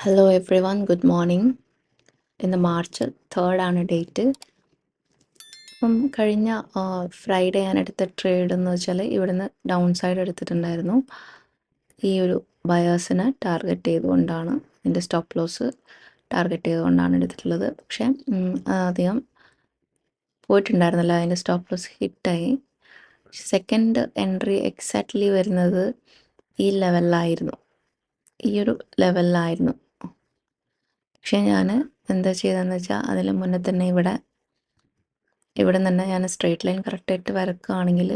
Hello every one, good morning. ഇന്ന് March 3 ആണ് date. അപ്പം കഴിഞ്ഞ ഫ്രൈഡേ ഞാൻ എടുത്ത ട്രേഡ് എന്ന് വെച്ചാൽ ഇവിടുന്ന് ഡൗൺ സൈഡ് എടുത്തിട്ടുണ്ടായിരുന്നു. ഈ ഒരു ബയേഴ്സിനെ ടാർഗറ്റ് ചെയ്തുകൊണ്ടാണ്, ഇതിൻ്റെ സ്റ്റോപ്പ് ലോസ് ടാർഗറ്റ് ചെയ്തുകൊണ്ടാണ് എടുത്തിട്ടുള്ളത്. പക്ഷേ അധികം പോയിട്ടുണ്ടായിരുന്നില്ല, അതിൻ്റെ സ്റ്റോപ്പ് ലോസ് ഹിറ്റായി. സെക്കൻഡ് എൻട്രി എക്സാക്ട്ലി വരുന്നത് ഈ ലെവലിലായിരുന്നു, ഈ ഒരു ലെവലിലായിരുന്നു. പക്ഷേ ഞാൻ എന്താ ചെയ്തതെന്ന് വെച്ചാൽ അതിന് മുന്നേ തന്നെ ഇവിടെ തന്നെ ഞാൻ സ്ട്രെയിറ്റ് ലൈൻ കറക്റ്റായിട്ട് വരക്കുകയാണെങ്കിൽ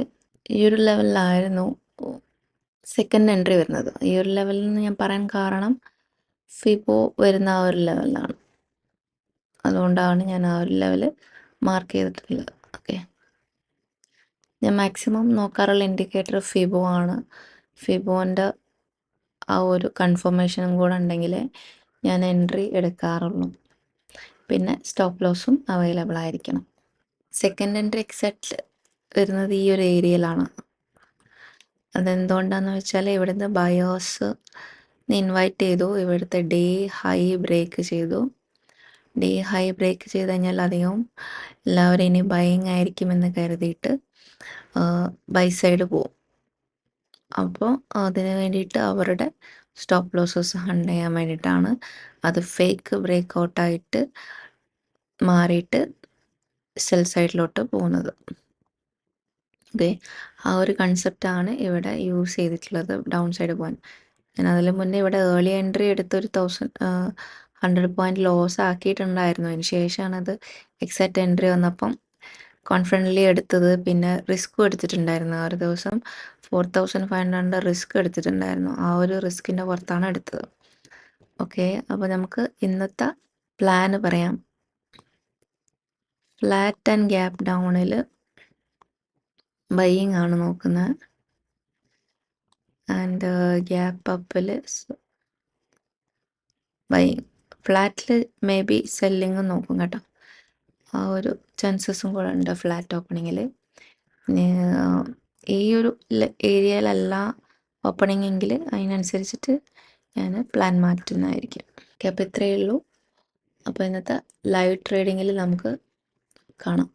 ഈ ഒരു ലെവലിലായിരുന്നു സെക്കൻഡ് എൻട്രി വരുന്നത്. ഈ ഒരു ലെവലിൽ നിന്ന് ഞാൻ പറയാൻ കാരണം ഫിബോ വരുന്ന ആ ഒരു ലെവലിലാണ്, അതുകൊണ്ടാണ് ഞാൻ ആ ഒരു ലെവൽ മാർക്ക് ചെയ്തിട്ടുള്ളത്. ഓക്കെ, ഞാൻ മാക്സിമം നോക്കാറുള്ള ഇൻഡിക്കേറ്റർ ഫിബോ ആണ്. ഫിബോൻ്റെ ആ ഒരു കൺഫർമേഷനും കൂടെ ഉണ്ടെങ്കിൽ ഞാൻ എൻട്രി എടുക്കാറുള്ളൂ. പിന്നെ സ്റ്റോപ്പ് ലോസും അവൈലബിൾ ആയിരിക്കണം. സെക്കൻഡ് എൻട്രി എക്സാക്ട് വരുന്നത് ഈ ഒരു ഏരിയയിലാണ്. അതെന്തുകൊണ്ടാന്ന് വെച്ചാൽ ഇവിടുന്ന് ബയേഴ്സ് ഇൻവൈറ്റ് ചെയ്തു, ഇവിടുത്തെ ഡേ ഹൈ ബ്രേക്ക് ചെയ്തു. ഡേ ഹൈ ബ്രേക്ക് ചെയ്ത് കഴിഞ്ഞാൽ അധികവും എല്ലാവരും ഇനി ബൈയിങ് ആയിരിക്കുമെന്ന് കരുതിയിട്ട് ബൈ സൈഡ് പോവും. അപ്പോൾ അതിന് വേണ്ടിയിട്ട് അവരുടെ സ്റ്റോപ്പ് ലോസസ് ഹണ്ട് ചെയ്യാൻ വേണ്ടിയിട്ടാണ് അത് ഫേക്ക് ബ്രേക്ക് ഔട്ടായിട്ട് മാറിയിട്ട് സെൽ സൈഡിലോട്ട് പോകുന്നത്. ഓക്കെ, ആ ഒരു കൺസെപ്റ്റാണ് ഇവിടെ യൂസ് ചെയ്തിട്ടുള്ളത് ഡൗൺ സൈഡ് പോകാൻ. ഞാൻ അതിന് മുന്നേ ഇവിടെ ഏർലി എൻട്രി എടുത്ത് ഒരു 100 പോയിൻ്റ് ലോസ് ആക്കിയിട്ടുണ്ടായിരുന്നു. അതിന് ശേഷമാണ് അത് എക്സാക്റ്റ് എൻട്രി വന്നപ്പം കോൺഫിഡൻ്റ്ലി എടുത്തത്. പിന്നെ റിസ്ക്കും എടുത്തിട്ടുണ്ടായിരുന്നു. ആ ഒരു ദിവസം 4500 റിസ്ക് എടുത്തിട്ടുണ്ടായിരുന്നു. ആ ഒരു റിസ്കിൻ്റെ പുറത്താണ് എടുത്തത്. ഓക്കെ, അപ്പോൾ നമുക്ക് ഇന്നത്തെ പ്ലാന് പറയാം. ഫ്ലാറ്റ് ആൻഡ് ഗ്യാപ്പ് ഡൗണിൽ ബൈയിങ് ആണ് നോക്കുന്നത്. ആൻഡ് ഗ്യാപ്പ് അപ്പിൽ ബൈയിങ്. ഫ്ലാറ്റിൽ മേ ബി സെല്ലിങ് നോക്കും കേട്ടോ. ആ ഒരു ചാൻസസും കൂടെ ഉണ്ട് ഫ്ലാറ്റ് ഓപ്പണിങ്ങിൽ. ഈ ഒരു ഏരിയയിലല്ല ഓപ്പണിംഗ് എങ്കിൽ അതിനനുസരിച്ചിട്ട് ഞാൻ പ്ലാൻ മാറ്റുന്നതായിരിക്കും. ഓക്കെ, അപ്പോൾ ഇത്രയേ ഉള്ളൂ. അപ്പോൾ ഇന്നത്തെ ലൈവ് ട്രേഡിങ്ങിൽ നമുക്ക് കാണാം.